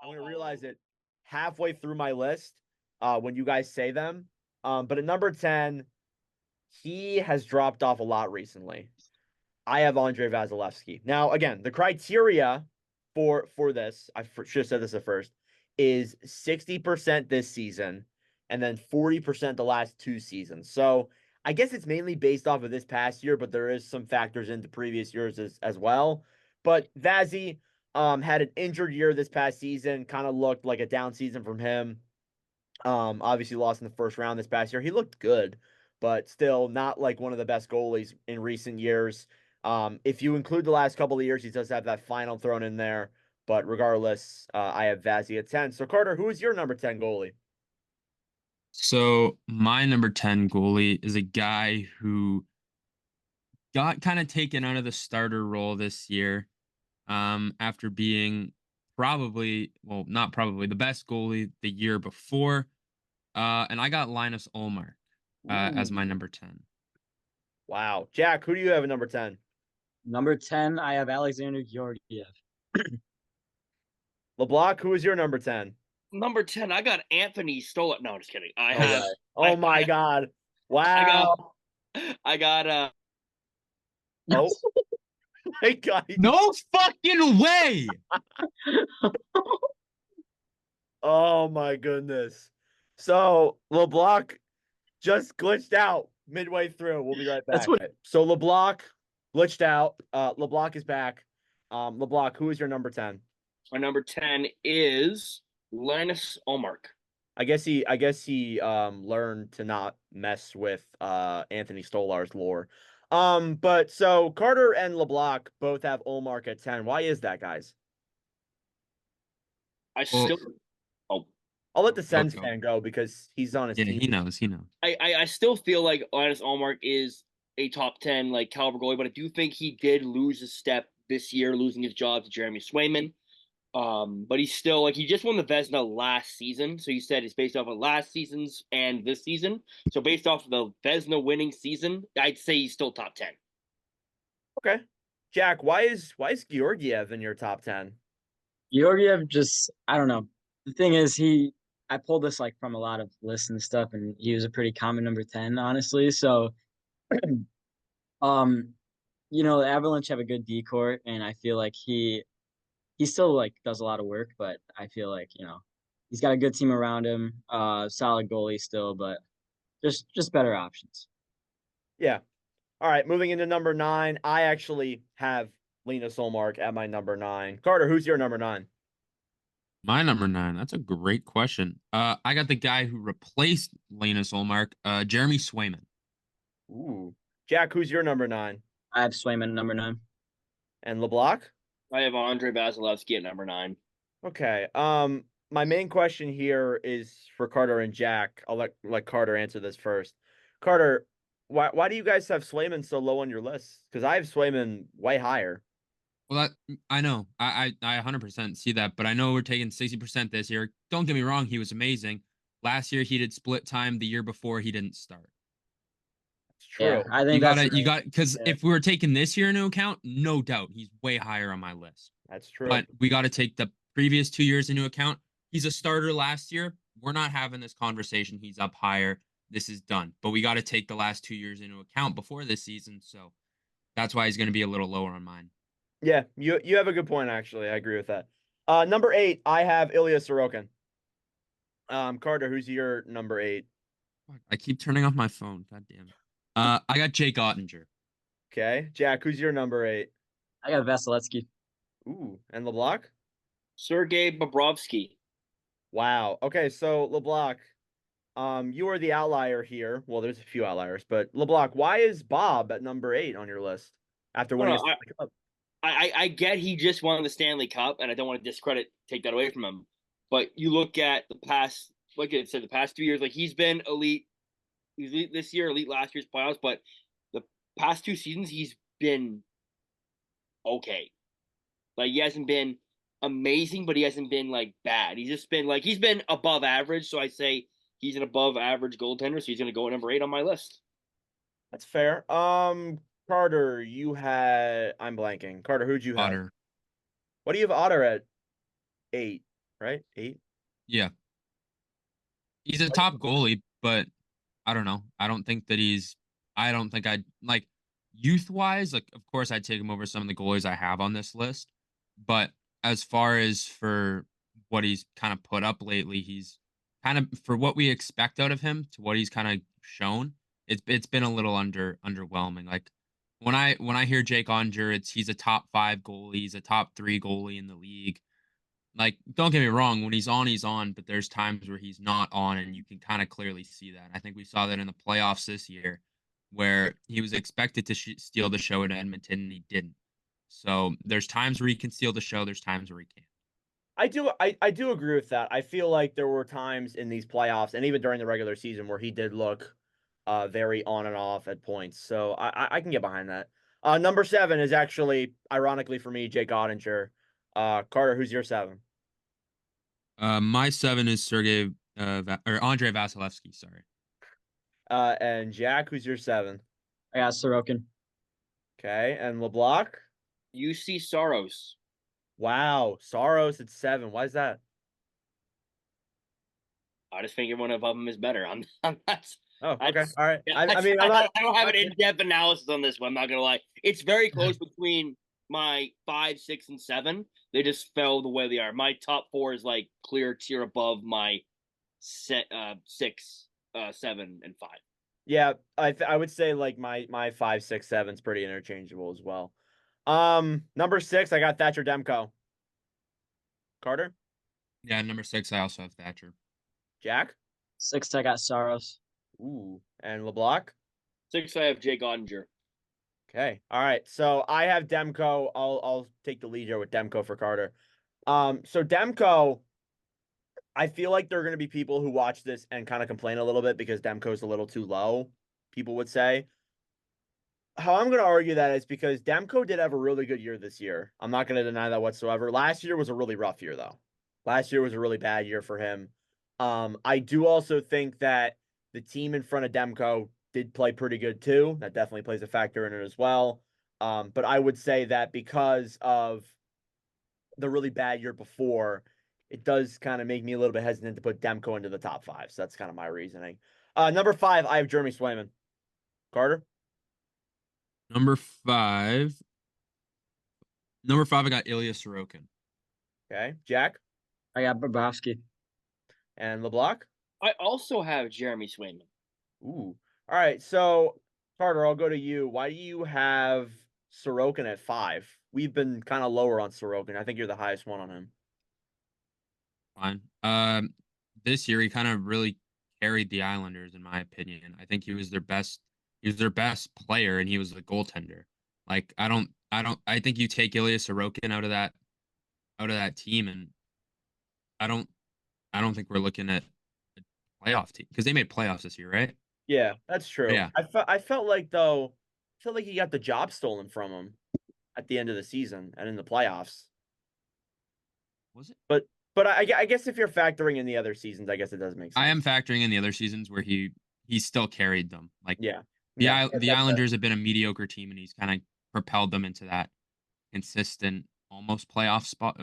I'm gonna realize it halfway through my list when you guys say them. But at number 10, he has dropped off a lot recently. I have Andre Vasilevsky. Now, again, the criteria for this, should have said this at first, is 60% this season and then 40% the last two seasons. So I guess it's mainly based off of this past year, but there is some factors into previous years as well. But Vazzy had an injured year this past season, kind of looked like a down season from him. Obviously lost in the first round this past year. He looked good, but still not like one of the best goalies in recent years. If you include the last couple of years, he does have that final thrown in there. But regardless, I have Vazzy at 10. So Carter, who is your number 10 goalie? So my number 10 goalie is a guy who got kind of taken out of the starter role this year after being probably, well, not probably, the best goalie the year before. And I got Linus Ullmark as my Ooh. number 10. Wow. Jack, who do you have at number 10? Number 10, I have Alexander Georgiev. LeBlanc, who is your number 10? Number 10, I got Anthony Stolarz. No, just kidding. I No have way. Oh my God. I got Wow. I got Oh my God. No fucking way. Oh my goodness. So LeBlanc just glitched out midway through. We'll be right That's back. what So LeBlanc glitched out. LeBlanc is back. LeBlanc, who is your number 10? my number 10 is Linus Ullmark. I guess he learned to not mess with Anthony Stolar's lore. But so Carter and LeBlanc both have Olmark at 10. Why is that, guys? I Well, still oh I'll let the Sens go. fan go because he's on his Yeah, team. he knows. He knows. I still feel like Linus Ullmark is a top 10 like caliber goalie, but I do think he did lose a step this year, losing his job to Jeremy Swayman. But he's still like he just won the Vezina last season, so you said it's based off of last season's and this season. So based off of the Vezina winning season, I'd say he's still top 10. Okay. Jack, why is Georgiev in your top 10? Georgiev just, I don't know. The thing is, I pulled this like from a lot of lists and stuff, and he was a pretty common number 10, honestly. So, um, the Avalanche have a good decor, and I feel like he still like does a lot of work, but I feel like, he's got a good team around him, solid goalie still, but just better options. Yeah. All right, moving into number 9. I actually have Lena Solmark at my number 9. Carter, who's your number 9? My number 9. That's a great question. I got the guy who replaced Linus Ullmark, Jeremy Swayman. Ooh. Jack, who's your number 9? I have Swayman number 9. And LeBlanc? I have Andre Vasilevsky at number 9. Okay. My main question here is for Carter and Jack. I'll let Carter answer this first. Carter, why do you guys have Swayman so low on your list? Because I have Swayman way higher. Well, I know. I 100% see that, but I know we're taking 60% this year. Don't get me wrong, he was amazing. Last year he did split time. The year before he didn't start. It's Yeah, true. I think that's You got because yeah. if we were taking this year into account, no doubt he's way higher on my list. That's true. But we got to take the previous 2 years into account. He's a starter last year. We're not having this conversation. He's up higher. This is done. But we got to take the last 2 years into account before this season. So that's why he's going to be a little lower on mine. Yeah, you have a good point, actually. I agree with that. Number 8, I have Ilya Sorokin. Carter, who's your number 8? I keep turning off my phone. God damn it. I got Jake Ottinger. Okay. Jack, who's your number 8? I got Vasilevsky. Ooh, and LeBlanc? Sergei Bobrovsky. Wow. Okay, so LeBlanc, you are the outlier here. Well, there's a few outliers, but LeBlanc, why is Bob at number 8 on your list after No, winning a no, Stanley Cup? I get he just won the Stanley Cup, and I don't want to take that away from him. But you look at the past, like I said, the past 2 years, like he's been elite. He's elite this year, elite last year's playoffs, but the past 2 seasons he's been okay. Like he hasn't been amazing, but he hasn't been like bad. He's just been like he's been above average. So I say he's an above average goaltender. So he's going to go at number 8 on my list. That's fair. Carter, I'm blanking. Carter, who'd you have? Otter. What do you have Otter at 8? right? 8. Yeah. He's a top goalie, but I don't know. I don't think I'd like youth wise, like of course I'd take him over some of the goalies I have on this list. But as far as for what he's kind of put up lately, he's kind of for what we expect out of him to what he's kind of shown, it's been a little underwhelming. Like when I hear Jake Onger, he's a top 5 goalie, he's a top 3 goalie in the league. Like, don't get me wrong, when he's on, but there's times where he's not on, and you can kind of clearly see that. I think we saw that in the playoffs this year, where he was expected to steal the show at Edmonton, and he didn't. So there's times where he can steal the show, there's times where he can't. I do agree with that. I feel like there were times in these playoffs and even during the regular season where he did look very on and off at points. So I can get behind that. Number 7 is actually, ironically for me, Jake Ottinger. Carter, who's your 7? My 7 is or Andrei Vasilevsky. Sorry. And Jack, who's your 7? I got Sorokin. Okay, and LeBlanc. UC Soros. Wow, Saros at 7. Why is that? I just think everyone above him is better. I'm not. Oh, okay, all right. Yeah, I mean, I'm not. I don't have an in-depth analysis on this one. I'm not gonna lie. It's very close between my 5, 6, and 7. They just fell the way they are. My top 4 is like clear tier above my 6, 7, and 5. Yeah, I would say like my 5, 6, 7 is pretty interchangeable as well. Number 6, I got Thatcher Demko. Carter, Yeah, number 6, I also have Thatcher. Jack. 6, I got Saros. Ooh, and LeBlanc. 6, I have Jake Ottinger. Okay, all right. So I have Demko. I'll take the lead here with Demko for Carter. So Demko, I feel like there are going to be people who watch this and kind of complain a little bit because Demko's a little too low, people would say. How I'm going to argue that is because Demko did have a really good year this year. I'm not going to deny that whatsoever. Last year was a really rough year, though. Last year was a really bad year for him. I do also think that the team in front of Demko did play pretty good, too. That definitely plays a factor in it as well. But I would say that because of the really bad year before, it does kind of make me a little bit hesitant to put Demko into the top 5. So that's kind of my reasoning. Number 5, I have Jeremy Swayman. Carter? Number 5, I got Ilya Sorokin. Okay. Jack? I got Bobrovsky. And LeBlanc? I also have Jeremy Swayman. Ooh. All right. So, Carter, I'll go to you. Why do you have Sorokin at 5? We've been kind of lower on Sorokin. I think you're the highest one on him. Fine. This year he kind of really carried the Islanders, in my opinion. I think he was their best. He was their best player, and he was the goaltender. Like I think you take Ilya Sorokin out of that team, and I don't think we're looking at a playoff team because they made playoffs this year, right? Yeah, that's true. Yeah. I felt like though, I felt like he got the job stolen from him at the end of the season and in the playoffs. Was it? But I guess if you're factoring in the other seasons, I guess it does make sense. I am factoring in the other seasons where he still carried them. Like Yeah. the Islanders have been a mediocre team, and he's kind of propelled them into that consistent almost playoff spot.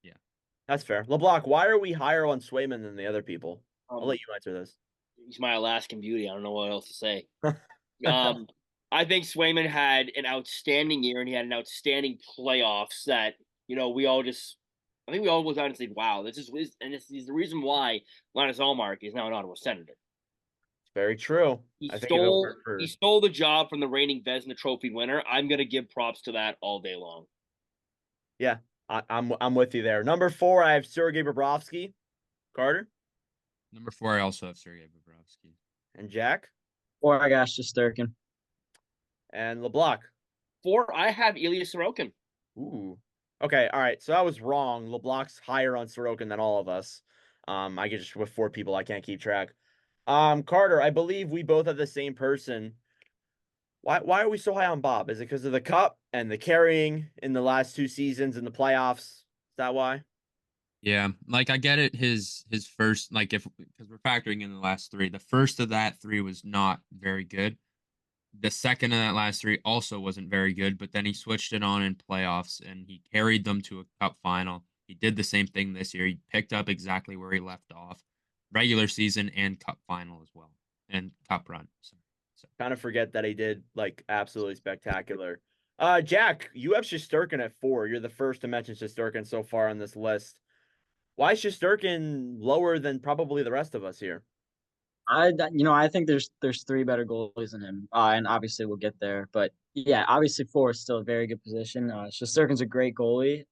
Yeah. That's fair. LeBlanc, why are we higher on Swayman than the other people? I'll let you answer this. He's my Alaskan beauty. I don't know what else to say. I think Swayman had an outstanding year, and he had an outstanding playoffs that, I think we all looked out and said, wow, this is the reason why Linus Ullmark is now an Ottawa Senator. Very true. He I think stole the job from the reigning Vezina Trophy winner. I'm going to give props to that all day long. Yeah, I'm with you there. Number 4, I have Sergei Bobrovsky. Carter? Number 4, I also have Sergei Bobrovsky. And Jack? 4, I got Shesterkin. And LeBlanc? 4, I have Ilya Sorokin. Ooh. Okay, all right. So I was wrong. LeBlanc's higher on Sorokin than all of us. I get just with 4 people, I can't keep track. Carter, I believe we both have the same person. Why are we so high on Bob? Is it because of the cup and the carrying in the last 2 seasons in the playoffs? Is that why? Yeah, like I get it. His first, like because we're factoring in the last 3. The first of that 3 was not very good. The second of that last 3 also wasn't very good, but then he switched it on in playoffs and he carried them to a cup final. He did the same thing this year. He picked up exactly where he left off, regular season and cup final as well, and cup run. So Kind of forget that he did like absolutely spectacular. Jack, you have Shesterkin at 4. You're the first to mention Shesterkin so far on this list. Why is Shesterkin lower than probably the rest of us here? I think there's three better goalies than him, and obviously we'll get there. But yeah, obviously 4 is still a very good position. Shesterkin's a great goalie.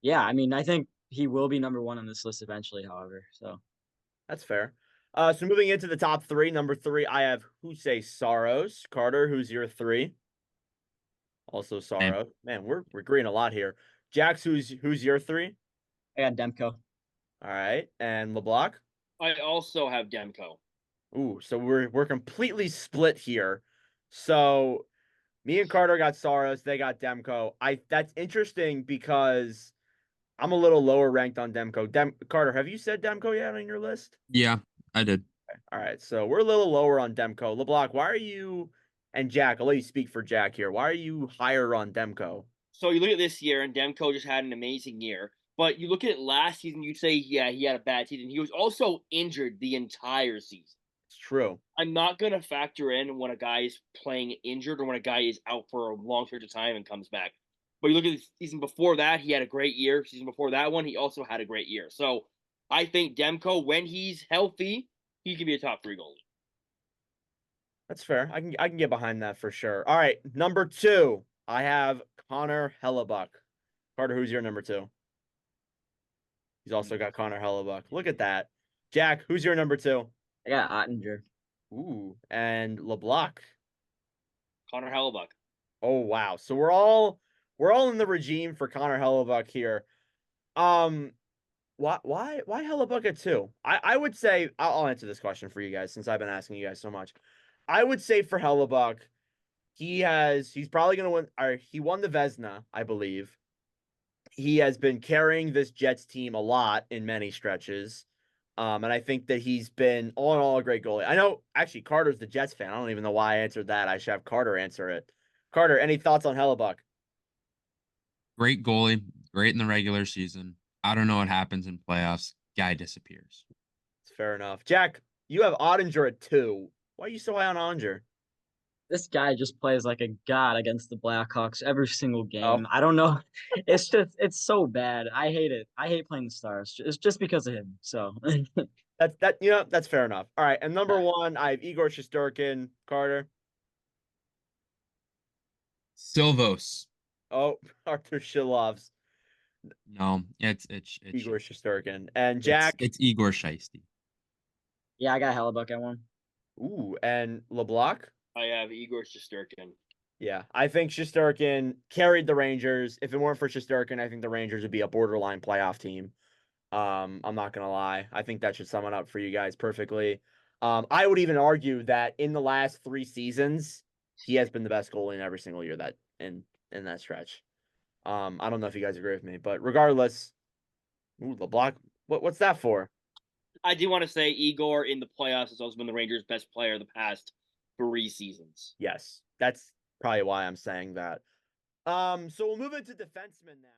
Yeah, I mean, I think he will be number 1 on this list eventually. However, so That's fair. So moving into the top 3, number 3, I have Husey Saros. Carter, who's your 3? Also same. Saros. Man, we're agreeing a lot here. Jax, who's your 3? I got Demko. All right, and LeBlanc. I also have Demko. Ooh, so we're completely split here. So me and Carter got Saros, they got Demko. That's interesting because I'm a little lower ranked on Demko. Carter, have you said Demko yet on your list? Yeah, I did. Okay. All right, so we're a little lower on Demko. LeBlanc, why are you and Jack? I'll let you speak for Jack here. Why are you higher on Demko? So you look at this year, and Demko just had an amazing year. But you look at it last season, you'd say, yeah, he had a bad season. He was also injured the entire season. It's true. I'm not going to factor in when a guy is playing injured or when a guy is out for a long period of time and comes back. But you look at the season before that, he had a great year. Season before that one, he also had a great year. So I think Demko, when he's healthy, he can be a top 3 goalie. That's fair. I can get behind that for sure. All right, number 2, I have Connor Hellebuck. Carter, who's your number 2? He's also got Connor Hellebuck. Look at that. Jack, who's your number 2? I got Ottinger. Ooh, and LeBlanc. Connor Hellebuck. Oh wow. So we're all in the regime for Connor Hellebuck here. Why Hellebuck at 2? I would say I'll answer this question for you guys since I've been asking you guys so much. I would say for Hellebuck, he's probably gonna win, or he won the Vezina, I believe. He has been carrying this Jets team a lot in many stretches. And I think that he's been all in all a great goalie. I know actually Carter's the Jets fan. I don't even know why I answered that. I should have Carter answer it. Carter, any thoughts on Hellebuck? Great goalie, great in the regular season. I don't know what happens in playoffs. Guy disappears. It's fair enough. Jack, you have Ottinger at 2. Why are you so high on Ottinger? This guy just plays like a god against the Blackhawks every single Oh, game. I don't know. It's so bad. I hate it. I hate playing the Stars. It's just because of him. So that's fair enough. All right, and number 1, I have Igor Shesterkin. Carter. Silvos. Oh, Arthur Shilovs. No, it's Igor Shesterkin. And Jack. It's Igor Shiesty. yeah, I got Hellebuck at 1. Ooh, and LeBlanc. I have Igor Shesterkin. Yeah, I think Shesterkin carried the Rangers. If it weren't for Shesterkin, I think the Rangers would be a borderline playoff team. I'm not gonna lie. I think that should sum it up for you guys perfectly. I would even argue that in the last 3 seasons, he has been the best goalie in every single year that in that stretch. I don't know if you guys agree with me, but regardless, LeBlanc, what's that for? I do want to say Igor in the playoffs has also been the Rangers' best player the past 3 seasons. Yes, that's probably why I'm saying that. So we'll move into defensemen now.